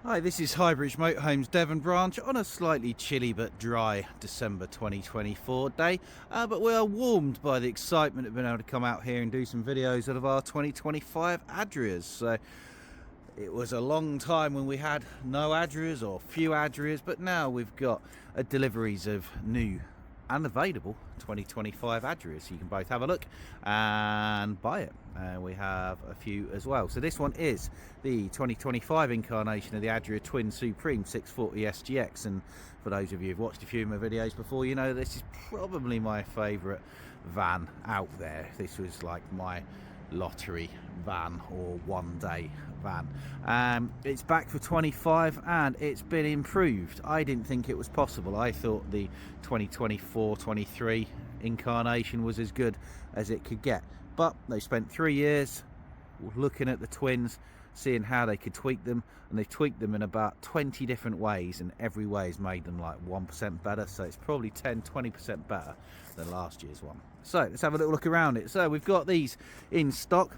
Hi, this is Highbridge Motorhomes Devon Branch on a slightly chilly but dry December 2024 day, but we are warmed by the excitement of being able to come out here and do some videos of our 2025 Adrias. So it was a long time when we had no Adrias or few Adrias, but now we've got deliveries of new and available 2025 Adrias, so you can both have a look and buy it. We have a few as well. So this one is the 2025 incarnation of the Adria Twin Supreme 640 SGX, and for those of you who've watched a few of my videos before, you know this is probably my favourite van out there. This was like my lottery van or one day van. It's back for 25 and it's been improved. I didn't think it was possible. I thought the 2024-23 incarnation was as good as it could get, but they spent 3 years looking at the twins, seeing how they could tweak them, and they've tweaked them in about 20 different ways, and every way has made them like 1% better, so it's probably 10-20% better than last year's one. So let's have a little look around it. So we've got these in stock,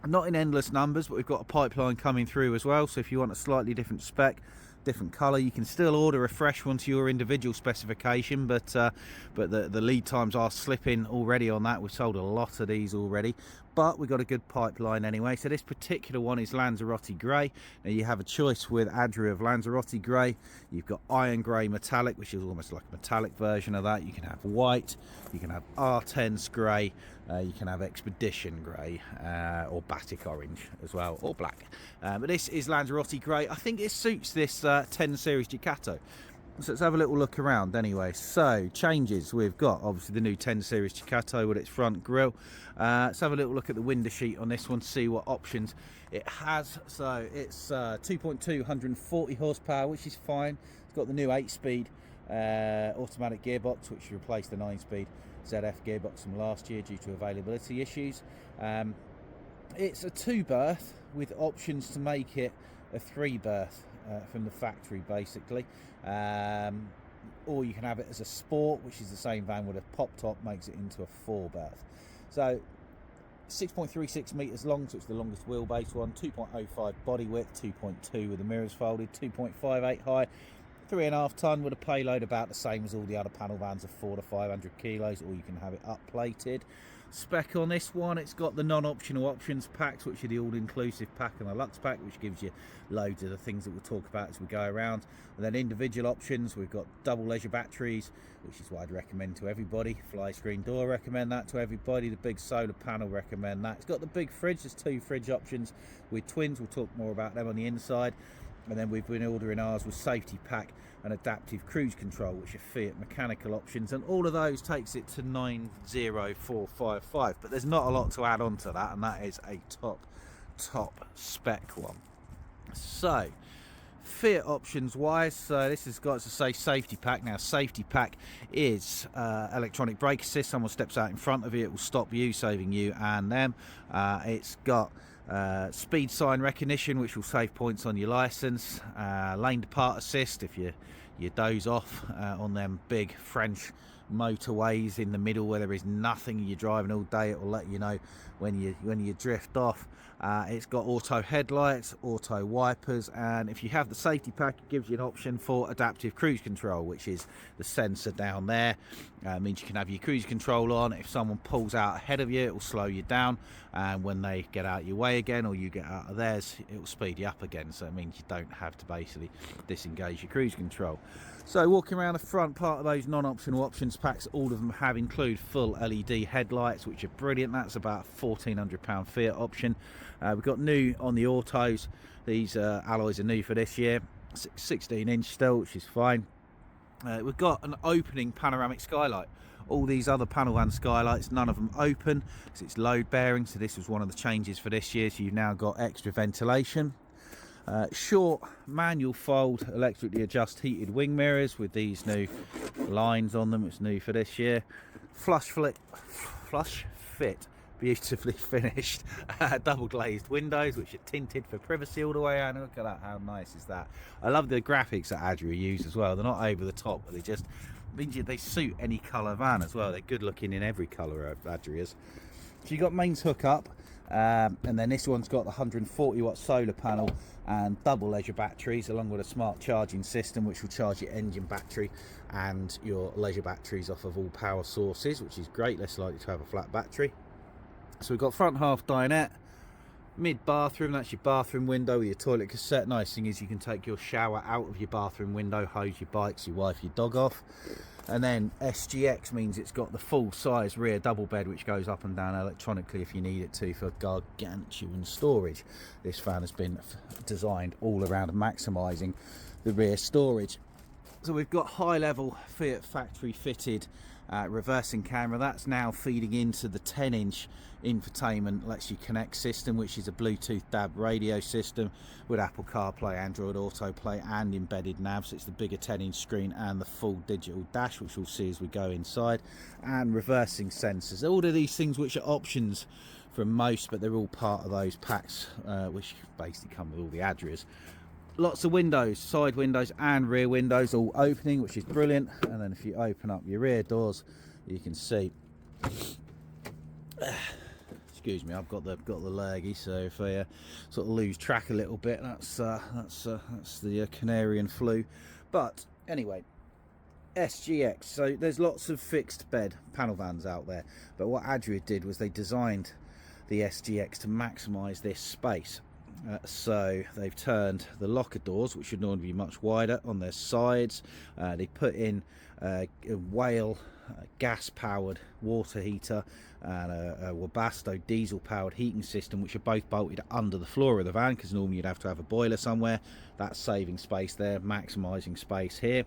not in endless numbers, but we've got a pipeline coming through as well, so if you want a slightly different spec, different color, you can still order a fresh one to your individual specification, but the lead times are slipping already on that. We've sold a lot of these already, but we've got a good pipeline anyway. So this particular one is Lanzarote grey. Now you have a choice with Adria of Lanzarote grey. You've got iron grey metallic, which is almost like a metallic version of that. You can have white, you can have R10s grey, you can have expedition grey, or batik orange as well, or black, but this is Lanzarote grey. I think it suits this 10 series Ducato. So let's have a little look around anyway. So changes, we've got obviously the new 10 series Ducato with its front grille. Let's have a little look at the window sheet on this one, see what options it has. So it's 2.2, 140 horsepower, which is fine. It's got the new 8-speed automatic gearbox, which replaced the 9-speed ZF gearbox from last year due to availability issues. It's a 2-berth with options to make it a 3-berth from the factory basically, or you can have it as a sport, which is the same van with a pop top, makes it into a 4-berth. So 6.36 meters long, so it's the longest wheelbase one. 2.05 body width, 2.2 with the mirrors folded, 2.58 high, 3.5 ton with a payload about the same as all the other panel vans of 400 to 500 kilos, or you can have it up plated. Spec on this one, it's got the non-optional options packs, which are the all-inclusive pack and the Lux pack, which gives you loads of the things that we'll talk about as we go around. And then individual options, we've got double leisure batteries, which is what I'd recommend to everybody. Fly screen door, recommend that to everybody. The big solar panel, recommend that. It's got the big fridge, there's 2 fridge options with twins, we'll talk more about them on the inside. And then we've been ordering ours with safety pack and adaptive cruise control, which are Fiat mechanical options, and all of those takes it to 90455. But there's not a lot to add on to that, and that is a top spec one. So Fiat options wise, so this has got to say safety pack. Now safety pack is electronic brake assist. Someone steps out in front of you, it will stop you, saving you and them. It's got speed sign recognition, which will save points on your license. Lane depart assist, if you doze off on them big French motorways in the middle where there is nothing, you're driving all day, it will let you know when you drift off. It's got auto headlights, auto wipers, and if you have the safety pack, it gives you an option for adaptive cruise control, which is the sensor down there. Means you can have your cruise control on. If someone pulls out ahead of you, it will slow you down, and when they get out your way again or you get out of theirs, it will speed you up again. So it means you don't have to basically disengage your cruise control. So walking around the front part of those non-optional options packs, all of them include full LED headlights, which are brilliant. That's about £1,400 Fiat option. We've got new on the autos, these alloys are new for this year, 16-inch still, which is fine. We've got an opening panoramic skylight. All these other panel van skylights, none of them open, so it's load bearing. So this was one of the changes for this year, so you've now got extra ventilation. Short manual fold electrically adjust heated wing mirrors with these new lines on them. It's new for this year. Flush fit beautifully finished double glazed windows, which are tinted for privacy all the way around. Look at that, how nice is that? I love the graphics that Adria use as well. They're not over the top, but they suit any colour van as well. They're good looking in every colour of Adria's. So you've got mains hookup, And then this one's got the 140 watt solar panel and double leisure batteries, along with a smart charging system which will charge your engine battery and your leisure batteries off of all power sources, which is great, less likely to have a flat battery. So we've got front half dinette, mid bathroom, that's your bathroom window with your toilet cassette. Nice thing is you can take your shower out of your bathroom window, hose your bikes, your wife, your dog off. And then SGX means it's got the full size rear double bed which goes up and down electronically if you need it to, for gargantuan storage. This van has been designed all around maximising the rear storage. So we've got high level Fiat factory fitted reversing camera. That's now feeding into the 10-inch infotainment Lets You Connect system, which is a Bluetooth DAB radio system with Apple CarPlay, Android Autoplay and embedded nav. So it's the bigger 10-inch screen and the full digital dash, which we'll see as we go inside, and reversing sensors. All of these things which are options from most, but they're all part of those packs which basically come with all the Adrias. Lots of windows, side windows and rear windows, all opening, which is brilliant. And then if you open up your rear doors, you can see, excuse me, I've got the lurgy, so if I sort of lose track a little bit, that's the Canarian flu. But anyway, SGX. So there's lots of fixed bed panel vans out there, but what Adria did was they designed the SGX to maximise this space. So they've turned the locker doors, which should normally be much wider, on their sides. They put in a Whale gas powered water heater and a Webasto diesel powered heating system, which are both bolted under the floor of the van, because normally you'd have to have a boiler somewhere. That's saving space there, maximising space here.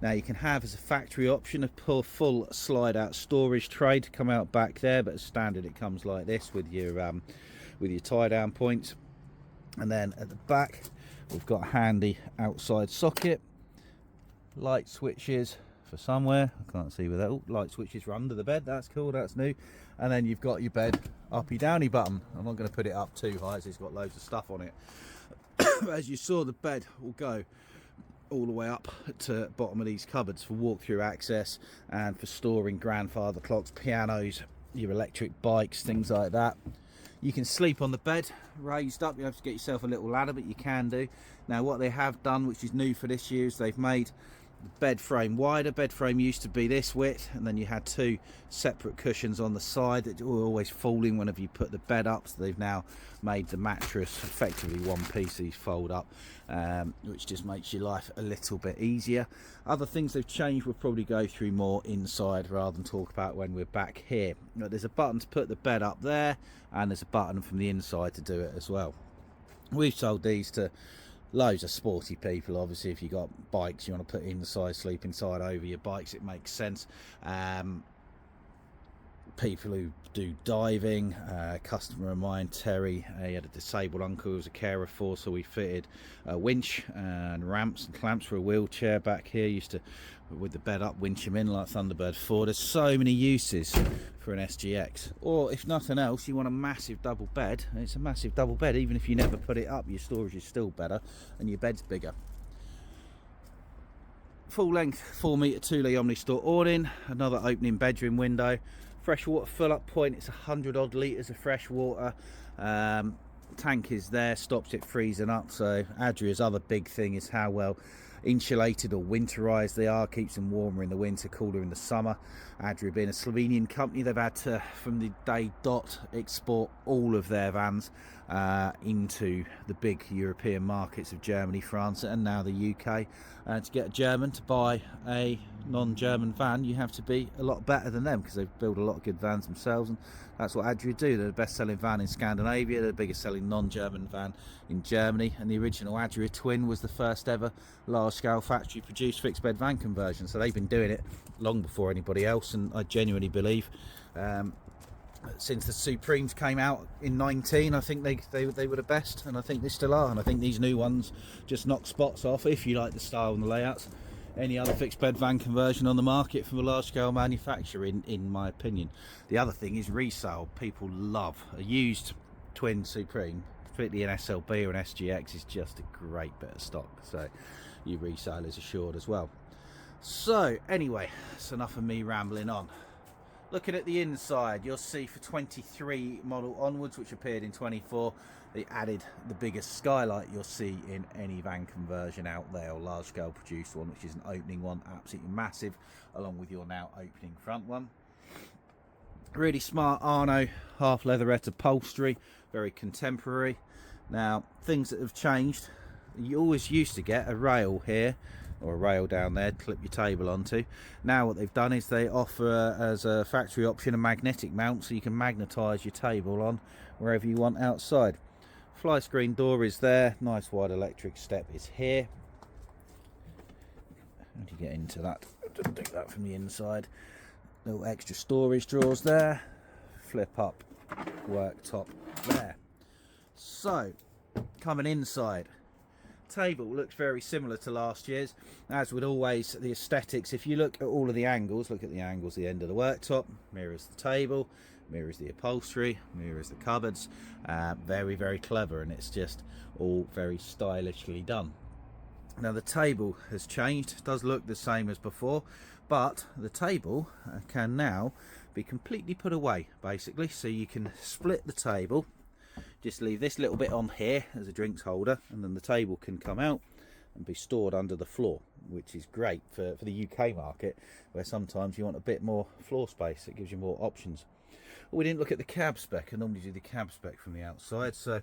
Now you can have as a factory option a full slide out storage tray to come out back there, but as standard it comes like this with your tie down points. And then at the back we've got a handy outside socket, light switches for somewhere, I can't see where that, oh, light switches for under the bed, that's cool, that's new. And then you've got your bed uppy downy button. I'm not going to put it up too high as it's got loads of stuff on it. As you saw, the bed will go all the way up to the bottom of these cupboards for walk-through access and for storing grandfather clocks, pianos, your electric bikes, things like that. You can sleep on the bed raised up. You have to get yourself a little ladder, but you can do. Now what they have done, which is new for this year, is they've made the bed frame wider. Bed frame used to be this width, and then you had two separate cushions on the side that were always falling whenever you put the bed up. So they've now made the mattress effectively one piece, these fold up, which just makes your life a little bit easier. Other things they've changed we'll probably go through more inside rather than talk about when we're back here. Now, there's a button to put the bed up there, and there's a button from the inside to do it as well. We've sold these to loads of sporty people. Obviously if you've got bikes, you want to put inside, sleep inside over your bikes, it makes sense. People who do diving, a customer of mine, Terry, he had a disabled uncle who was a carer for, so we fitted a winch and ramps and clamps for a wheelchair back here. Used to, with the bed up, winch him in like Thunderbird 4. There's so many uses for an SGX. Or if nothing else, you want a massive double bed, it's a massive double bed. Even if you never put it up, your storage is still better and your bed's bigger. Full length 4 metre 2 Omni Store awning, another opening bedroom window. Freshwater fill up point, it's 100 odd litres of fresh water. Tank is there, stops it freezing up. So Adria's other big thing is how well insulated or winterized they are, keeps them warmer in the winter, cooler in the summer. Adria being a Slovenian company, they've had to, from the day dot, export all of their vans into the big European markets of Germany, France and now the UK. To get a German to buy a non-German van, you have to be a lot better than them, because they build a lot of good vans themselves, and that's what Adria do. They're the best selling van in Scandinavia, they're the biggest selling non-German van in Germany, and the original Adria Twin was the first ever large scale factory produced fixed bed van conversion. So they've been doing it long before anybody else, and I genuinely believe since the Supremes came out in 19, I think they were the best, and I think they still are. And I think these new ones just knock spots off, if you like the style and the layouts, any other fixed bed van conversion on the market from a large scale manufacturer, in my opinion. The other thing is resale. People love a used Twin Supreme, particularly an SLB or an SGX, is just a great bit of stock, so your resale is assured as well. So anyway, that's enough of me rambling on. Looking at the inside, you'll see for 23 model onwards, which appeared in 24, they added the biggest skylight you'll see in any van conversion out there, or large scale produced one, which is an opening one, absolutely massive, along with your now opening front one. Really smart Arno half leatherette upholstery, very contemporary. Now, things that have changed, you always used to get a rail here or a rail down there to clip your table onto. Now what they've done is they offer as a factory option a magnetic mount, so you can magnetise your table on wherever you want outside. Fly screen door is there, nice wide electric step is here. How do you get into that? Just do that from the inside. Little extra storage drawers there, flip up worktop there. So coming inside, table looks very similar to last year's, as with always the aesthetics. If you look at all of the angles, look at the angles, the end of the worktop mirrors the table, mirrors the upholstery, mirrors the cupboards. Very, very clever, and it's just all very stylishly done. Now the table has changed, it does look the same as before, but the table can now be completely put away basically, so you can split the table. Just leave this little bit on here as a drinks holder, and then the table can come out and be stored under the floor, which is great for the UK market, where sometimes you want a bit more floor space. It gives you more options. Well, we didn't look at the cab spec. I normally do the cab spec from the outside. So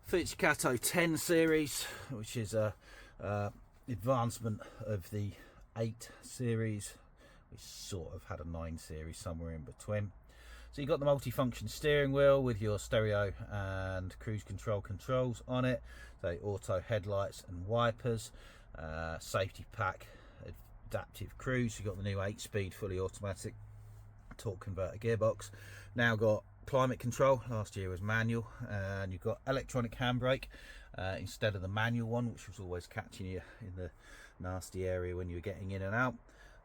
Fiat Cato 10 series, which is a advancement of the 8 series. We sort of had a 9 series somewhere in between. So you've got the multi-function steering wheel with your stereo and cruise control controls on it. So auto headlights and wipers, safety pack, adaptive cruise. You've got the new 8-speed fully automatic torque converter gearbox. Now got climate control, last year was manual, and you've got electronic handbrake instead of the manual one, which was always catching you in the nasty area when you were getting in and out.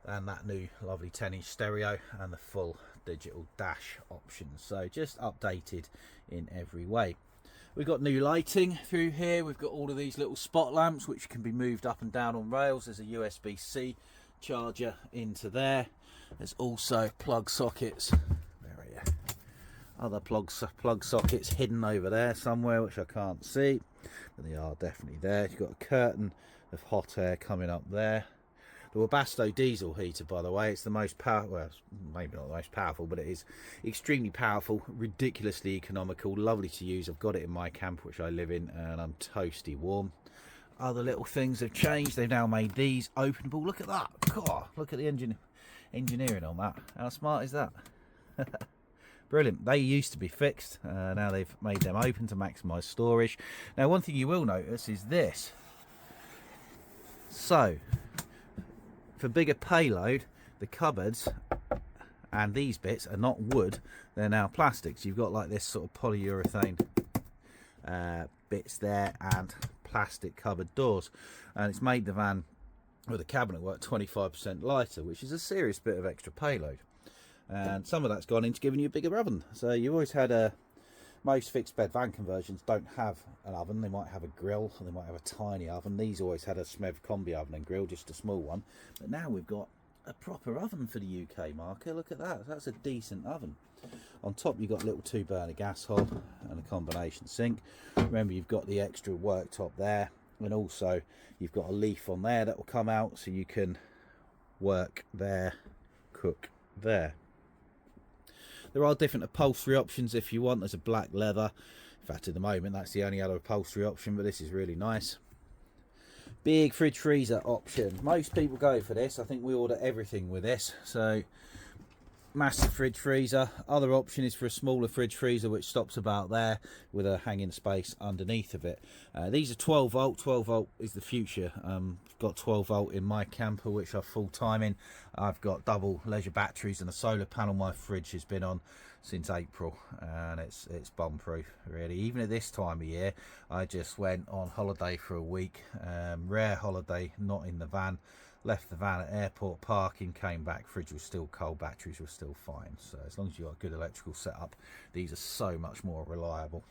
And that new lovely 10-inch stereo and the full digital dash option, so just updated in every way. We've got new lighting through here. We've got all of these little spot lamps which can be moved up and down on rails. There's a USB-C charger into there. There's also plug sockets. Where are you? Other plug sockets hidden over there somewhere, which I can't see, but they are definitely there. You've got a curtain of hot air coming up there. The Webasto diesel heater, by the way, it's the most powerful, well, maybe not the most powerful, but it is extremely powerful, ridiculously economical, lovely to use. I've got it in my camp, which I live in, and I'm toasty warm. Other little things have changed. They've now made these openable. Look at that. God, look at the engineering on that. How smart is that? Brilliant. They used to be fixed. Now they've made them open to maximise storage. Now, one thing you will notice is this. So, for bigger payload, the cupboards and these bits are not wood, they're now plastics. You've got like this sort of polyurethane bits there and plastic cupboard doors, and it's made the van with the cabinet work 25% lighter, which is a serious bit of extra payload. And some of that's gone into giving you a bigger oven. So you always had most fixed bed van conversions don't have an oven. They might have a grill, or they might have a tiny oven. These always had a SMEV combi oven and grill, just a small one. But now we've got a proper oven for the UK market. Look at that. That's a decent oven. On top you've got a little 2-burner gas hob and a combination sink. Remember, you've got the extra worktop there, and also you've got a leaf on there that will come out, so you can work there, cook there. There are different upholstery options if you want. There's a black leather. In fact, at the moment, that's the only other upholstery option, but this is really nice. Big fridge freezer option. Most people go for this. I think we order everything with this. So, massive fridge freezer. Other option is for a smaller fridge freezer, which stops about there with a hanging space underneath of it. These are 12 volt. 12 volt is the future. I've got 12 volt in my camper, which I've full time in. I've got double leisure batteries and a solar panel. My fridge has been on since April, and it's bomb proof really. Even at this time of year, I just went on holiday for a week, rare holiday, not in the van. Left the van at airport parking, came back, fridge was still cold, batteries were still fine. So as long as you've got a good electrical setup, these are so much more reliable.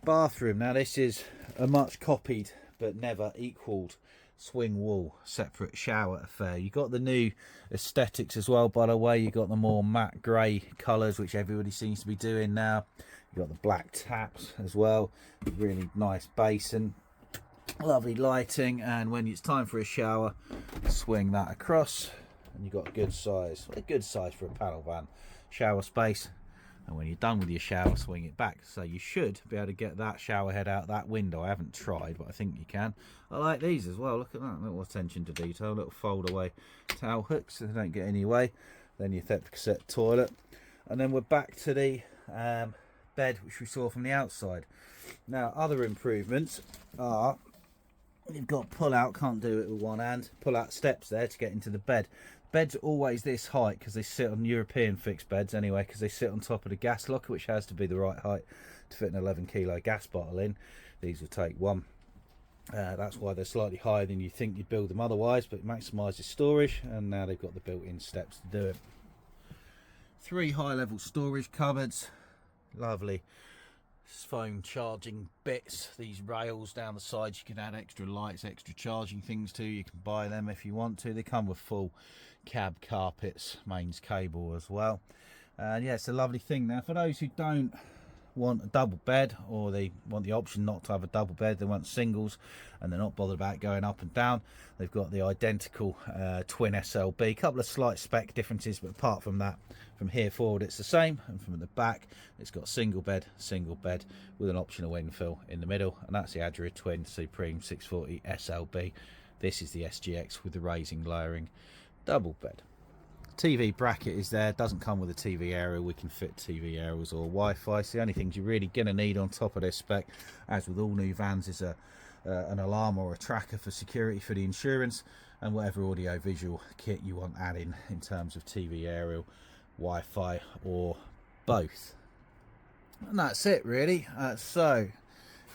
Bathroom. Now this is a much copied but never equalled swing wall, separate shower affair. You got the new aesthetics as well, by the way. You got the more matte grey colours, which everybody seems to be doing now. You got the black taps as well, really nice basin, lovely lighting, and when it's time for a shower, swing that across, and you've got a good size for a panel van shower space. And when you're done with your shower, swing it back. So you should be able to get that shower head out that window. I haven't tried, but I think you can. I like these as well. Look at that, little attention to detail, little fold away towel hooks so they don't get in your way. Then your Thepset toilet, and then we're back to the bed which we saw from the outside. Now, other improvements are you've got pull out, can't do it with one hand, pull out steps there to get into the bed. Beds are always this height because they sit on European fixed beds anyway, because they sit on top of the gas locker, which has to be the right height to fit an 11 kilo gas bottle in. These will take one. That's why they're slightly higher than you think you'd build them otherwise, but it maximises storage, and now they've got the built-in steps to do it. 3 high-level storage cupboards, lovely phone charging bits. These rails down the sides, you can add extra lights, extra charging things to. You can buy them if you want to. They come with full cab carpets, mains cable as well. And yeah, it's a lovely thing. Now, for those who don't want a double bed, or they want the option not to have a double bed, they want singles and they're not bothered about going up and down, they've got the identical twin SLB. A couple of slight spec differences, but apart from that, from here forward it's the same, and from the back it's got single bed with an optional infill in the middle, and that's the Adria Twin Supreme 640 SLB. This is the SGX with the raising lowering double bed. TV bracket is there, doesn't come with a TV aerial. We can fit TV aerials or Wi-Fi. So the only things you're really going to need on top of this spec, as with all new vans, is an alarm or a tracker for security for the insurance, and whatever audio visual kit you want adding in terms of TV aerial, Wi-Fi, or both. And that's it really. So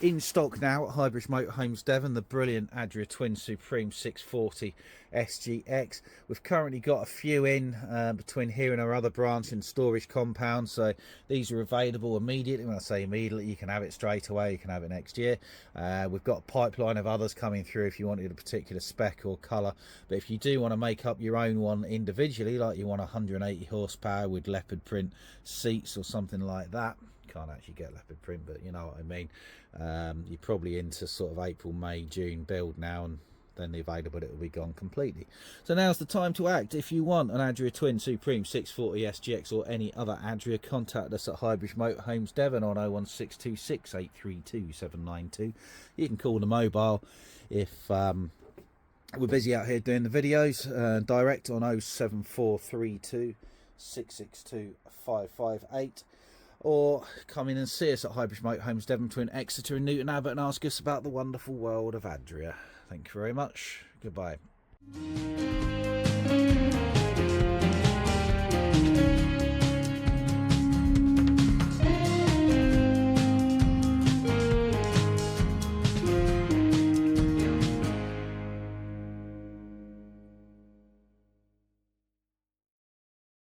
in stock now at Highbridge Motorhomes Devon, the brilliant Adria Twin Supreme 640 SGX. We've currently got a few in between here and our other branch and storage compound, so these are available immediately. When I say immediately, you can have it straight away, you can have it next year. We've got a pipeline of others coming through if you wanted a particular spec or colour, but if you do want to make up your own one individually, like you want 180 horsepower with leopard print seats or something like that, can't actually get leopard print, but you know what I mean. You're probably into sort of April, May, June build now, and then the availability will be gone completely. So now's the time to act. If you want an Adria Twin Supreme 640 SGX or any other Adria, contact us at Highbridge Motorhomes Devon on 01626 832 792. You can call the mobile if we're busy out here doing the videos, direct on 07432 662 558. Or come in and see us at Highbridge Motorhomes Devon between Exeter and Newton Abbot and ask us about the wonderful world of Adria. Thank you very much. Goodbye.